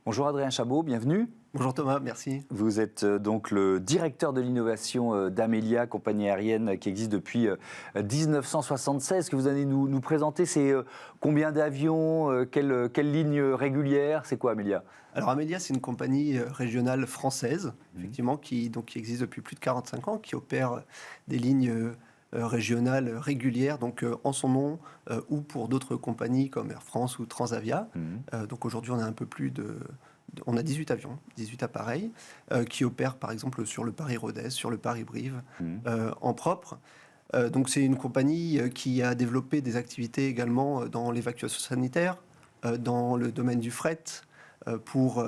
Bonjour Adrien Chabot, bienvenue. Bonjour Thomas, merci. Vous êtes donc le directeur de l'innovation d'Amelia, compagnie aérienne qui existe depuis 1976. Ce que vous allez nous présenter, c'est combien d'avions, quelle ligne régulière, c'est quoi Amelia? Alors Amelia, c'est une compagnie régionale française, effectivement, qui existe depuis plus de 45 ans, qui opère des lignes régionales régulières, donc en son nom, ou pour d'autres compagnies comme Air France ou Transavia. Donc aujourd'hui, on a un peu plus on a 18 avions, 18 appareils, qui opèrent par exemple sur le Paris-Rodez, sur le Paris-Brive, en propre. Donc c'est une compagnie qui a développé des activités également dans l'évacuation sanitaire, dans le domaine du fret, pour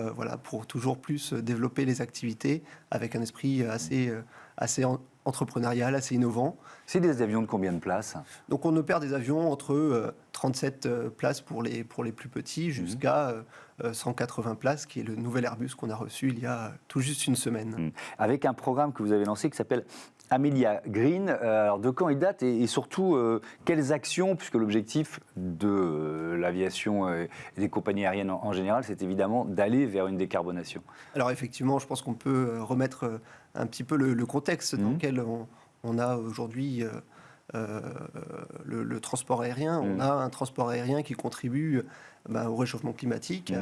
toujours plus développer les activités avec un esprit assez entrepreneurial, assez innovant. C'est des avions de combien de places? Donc on opère des avions entre 37 places pour les plus petits jusqu'à 180 places, qui est le nouvel Airbus qu'on a reçu il y a tout juste une semaine. Avec un programme que vous avez lancé qui s'appelle Amelia Green. Alors de quand il date et surtout quelles actions, puisque l'objectif de l'aviation et des compagnies aériennes en général, c'est évidemment d'aller vers une décarbonation. Alors effectivement, je pense qu'on peut remettre un petit peu le contexte dans lequel on a aujourd'hui le transport aérien. On a un transport aérien qui contribue au réchauffement climatique,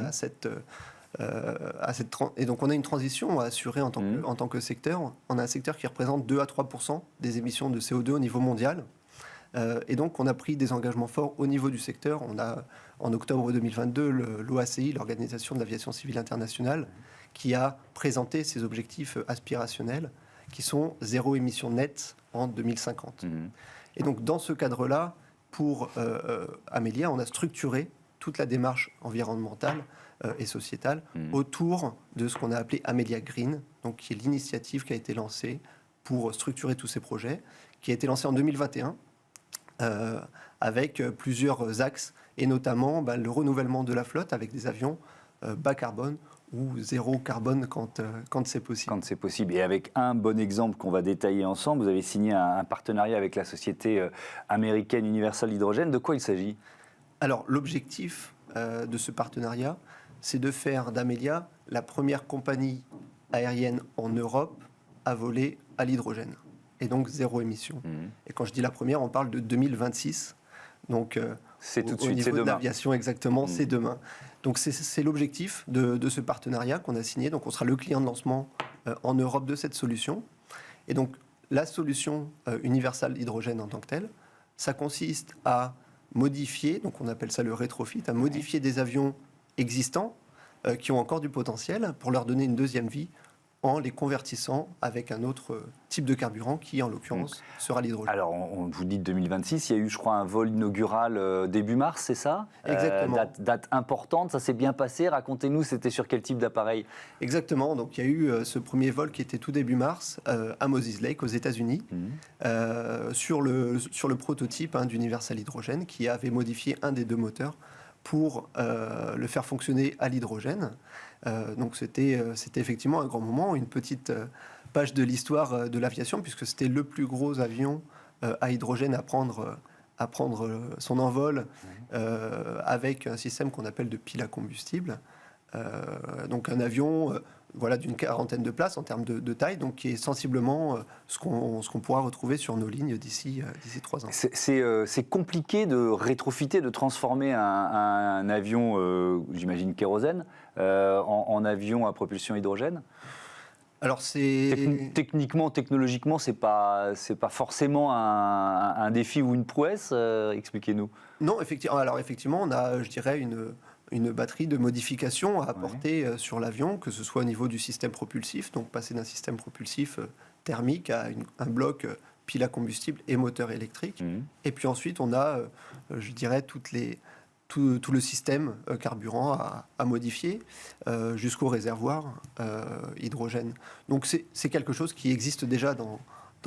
et donc on a une transition à assurer en tant que secteur. On a un secteur qui représente 2 à 3% des émissions de CO2 au niveau mondial. Et donc on a pris des engagements forts au niveau du secteur. On a en octobre 2022 l'OACI, l'Organisation de l'Aviation Civile Internationale, qui a présenté ses objectifs aspirationnels, qui sont zéro émission nette en 2050. Et donc dans ce cadre-là, pour Amelia, on a structuré toute la démarche environnementale et sociétale autour de ce qu'on a appelé Amelia Green, donc qui est l'initiative qui a été lancée pour structurer tous ces projets, qui a été lancée en 2021 avec plusieurs axes, et notamment le renouvellement de la flotte avec des avions bas carbone ou zéro carbone quand c'est possible. Quand c'est possible. Et avec un bon exemple qu'on va détailler ensemble, vous avez signé un partenariat avec la société américaine Universal Hydrogen. De quoi il s'agit? Alors, l'objectif de ce partenariat, c'est de faire d'Amelia la première compagnie aérienne en Europe à voler à l'hydrogène, et donc zéro émission. Et quand je dis la première, on parle de 2026. Donc, c'est tout de au suite, c'est niveau de demain. l'aviation, exactement, c'est demain. Donc, c'est l'objectif de ce partenariat qu'on a signé. Donc, on sera le client de lancement en Europe de cette solution. Et donc, la solution Universal Hydrogène en tant que telle, ça consiste à modifier, donc on appelle ça le rétrofit, à modifier des avions existants qui ont encore du potentiel pour leur donner une deuxième vie en les convertissant avec un autre type de carburant qui, en l'occurrence, sera l'hydrogène. Alors, on vous dit 2026, il y a eu, je crois, un vol inaugural début mars, c'est ça? Exactement. Date importante, ça s'est bien passé. Racontez-nous, c'était sur quel type d'appareil? Exactement. Donc, il y a eu ce premier vol qui était tout début mars à Moses Lake, aux États-Unis, sur le prototype d'Universal Hydrogène, qui avait modifié un des deux moteurs pour le faire fonctionner à l'hydrogène. Donc c'était effectivement un grand moment, une petite page de l'histoire de l'aviation, puisque c'était le plus gros avion à hydrogène à prendre son envol avec un système qu'on appelle de pile à combustible. Donc un avion d'une quarantaine de places en termes de taille, donc qui est sensiblement ce qu'on pourra retrouver sur nos lignes d'ici 3 ans. C'est compliqué de rétrofiter, de transformer un avion, j'imagine kérosène, en avion à propulsion hydrogène? Alors techniquement, technologiquement, c'est pas forcément un défi ou une prouesse. Expliquez-nous. Non, effectivement. Alors effectivement, on a, je dirais, une batterie de modifications à apporter sur l'avion, que ce soit au niveau du système propulsif, donc passer d'un système propulsif thermique à un bloc pile à combustible et moteur électrique. Et puis ensuite, on a, je dirais, tout le système carburant à modifier jusqu'au réservoir hydrogène. Donc c'est quelque chose qui existe déjà dans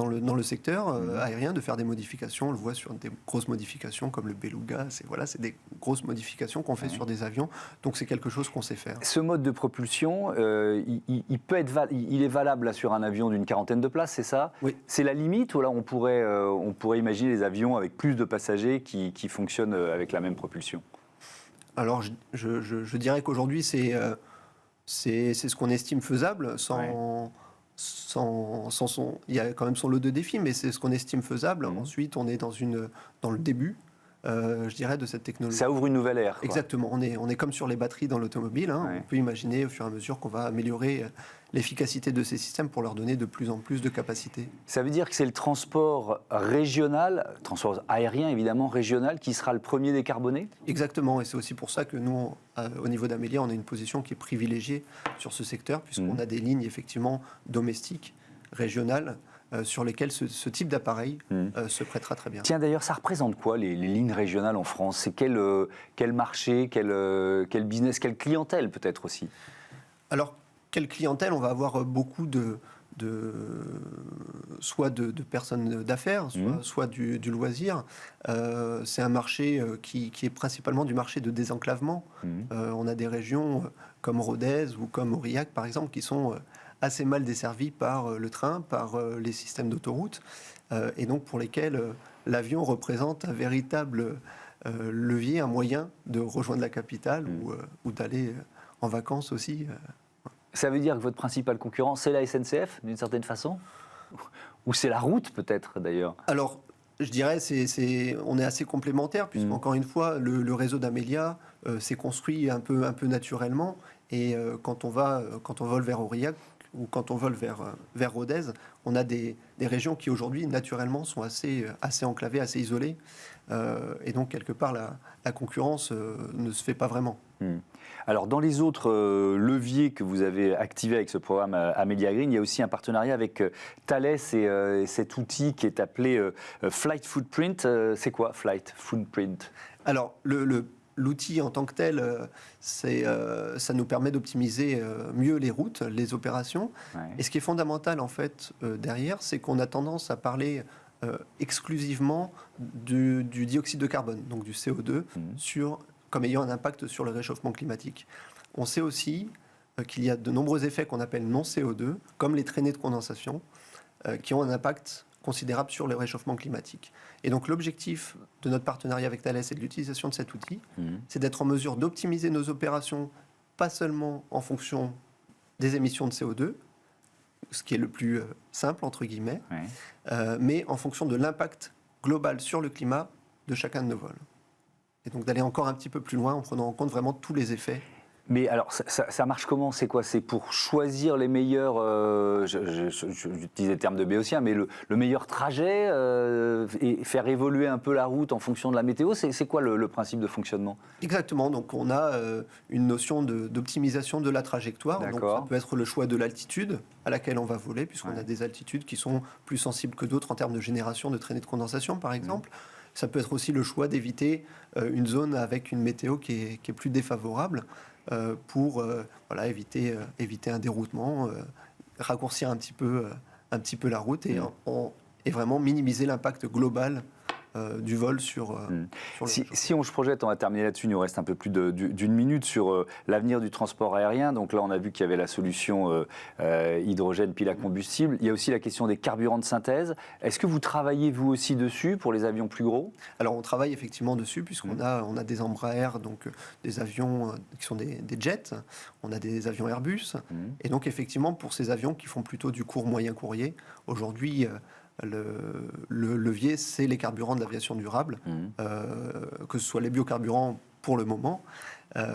le secteur aérien, de faire des modifications. On le voit sur des grosses modifications comme le Beluga. C'est des grosses modifications qu'on fait sur des avions. Donc c'est quelque chose qu'on sait faire. Ce mode de propulsion, il est valable là, sur un avion d'une quarantaine de places, c'est ça? Oui. C'est la limite, ou là on pourrait imaginer des avions avec plus de passagers qui fonctionnent avec la même propulsion? Alors je dirais qu'aujourd'hui c'est C'est ce qu'on estime faisable, il y a quand même son lot de défis, mais c'est ce qu'on estime faisable. Ensuite, on est dans le début, je dirais, de cette technologie. Ça ouvre une nouvelle ère. Exactement. On est comme sur les batteries dans l'automobile. On peut imaginer au fur et à mesure qu'on va améliorer l'efficacité de ces systèmes pour leur donner de plus en plus de capacité. Ça veut dire que c'est le transport régional, transport aérien évidemment régional, qui sera le premier décarboné ? Exactement. Et c'est aussi pour ça que nous, au niveau d'Amelia, on a une position qui est privilégiée sur ce secteur, puisqu'on a des lignes effectivement domestiques, régionales, sur lesquelles ce type d'appareil se prêtera très bien. Tiens, d'ailleurs, ça représente quoi les lignes régionales en France ? C'est quel marché, quel business, quelle clientèle peut-être aussi ? Alors, quelle clientèle ? On va avoir beaucoup soit de personnes d'affaires, soit du loisir. C'est un marché qui est principalement du marché de désenclavement. On a des régions comme Rodez ou comme Aurillac, par exemple, qui sont assez mal desservies par le train, par les systèmes d'autoroute, et donc pour lesquels l'avion représente un véritable levier, un moyen de rejoindre la capitale ou d'aller en vacances aussi. Ça veut dire que votre principal concurrent, c'est la SNCF, d'une certaine façon ? Ou c'est la route, peut-être, d'ailleurs ? Alors, je dirais, on est assez complémentaires, puisqu'encore une fois, le réseau d'Amelia s'est construit un peu naturellement. Et quand on vole vers Aurillac ou quand on vole vers Rodez, on a des régions qui, aujourd'hui, naturellement, sont assez enclavées, assez isolées. Et donc, quelque part, la concurrence ne se fait pas vraiment. Alors, dans les autres leviers que vous avez activés avec ce programme Amelia Green, il y a aussi un partenariat avec Thales et cet outil qui est appelé Flight Footprint. C'est quoi, Flight Footprint ? Alors, l'outil en tant que tel, ça nous permet d'optimiser mieux les routes, les opérations. Et ce qui est fondamental, en fait, derrière, c'est qu'on a tendance à parler exclusivement du dioxyde de carbone, donc du CO2, comme ayant un impact sur le réchauffement climatique. On sait aussi qu'il y a de nombreux effets qu'on appelle non CO2, comme les traînées de condensation, qui ont un impact considérable sur le réchauffement climatique. Et donc l'objectif de notre partenariat avec Thales et de l'utilisation de cet outil, c'est d'être en mesure d'optimiser nos opérations, pas seulement en fonction des émissions de CO2, ce qui est le plus simple, entre guillemets, mais en fonction de l'impact global sur le climat de chacun de nos vols. Et donc d'aller encore un petit peu plus loin en prenant en compte vraiment tous les effets. Mais alors, ça marche comment ? C'est quoi ? C'est pour choisir les meilleurs, j'utilise les termes de Béotien, mais le meilleur trajet et faire évoluer un peu la route en fonction de la météo. C'est quoi le principe de fonctionnement ? Exactement. Donc on a une notion d'optimisation de la trajectoire. Donc ça peut être le choix de l'altitude à laquelle on va voler, puisqu'on a des altitudes qui sont plus sensibles que d'autres en termes de génération de traînées de condensation, par exemple. Ça peut être aussi le choix d'éviter une zone avec une météo qui est plus défavorable pour éviter un déroutement, raccourcir un petit peu la route et vraiment minimiser l'impact global du vol sur si on se projette, on va terminer là-dessus, il nous reste un peu plus d'une minute sur l'avenir du transport aérien. Donc là, on a vu qu'il y avait la solution hydrogène pile à combustible. Il y a aussi la question des carburants de synthèse. Est-ce que vous travaillez, vous aussi, dessus pour les avions plus gros ? Alors, on travaille effectivement dessus, puisqu'on a des Embraer, donc des avions qui sont des jets. On a des avions Airbus. Et donc, effectivement, pour ces avions qui font plutôt du court-moyen courrier, aujourd'hui... Le levier, c'est les carburants de l'aviation durable, que ce soit les biocarburants pour le moment,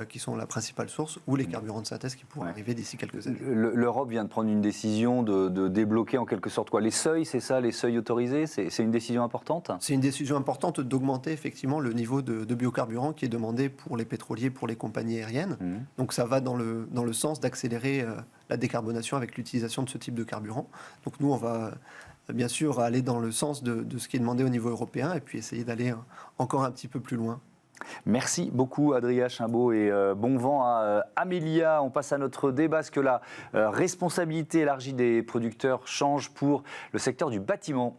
qui sont la principale source, ou les carburants de synthèse qui pourraient arriver d'ici quelques années. L'Europe vient de prendre une décision de débloquer en quelque sorte quoi ? Les seuils, c'est ça, les seuils autorisés ? C'est une décision importante ? C'est une décision importante d'augmenter effectivement le niveau de biocarburant qui est demandé pour les pétroliers, pour les compagnies aériennes. Donc ça va dans le sens d'accélérer la décarbonation avec l'utilisation de ce type de carburant. Donc nous, on va... bien sûr, aller dans le sens de ce qui est demandé au niveau européen et puis essayer d'aller encore un petit peu plus loin. Merci beaucoup Adrien Chimbaud et bon vent à Amelia. On passe à notre débat. Est-ce que la responsabilité élargie des producteurs change pour le secteur du bâtiment ?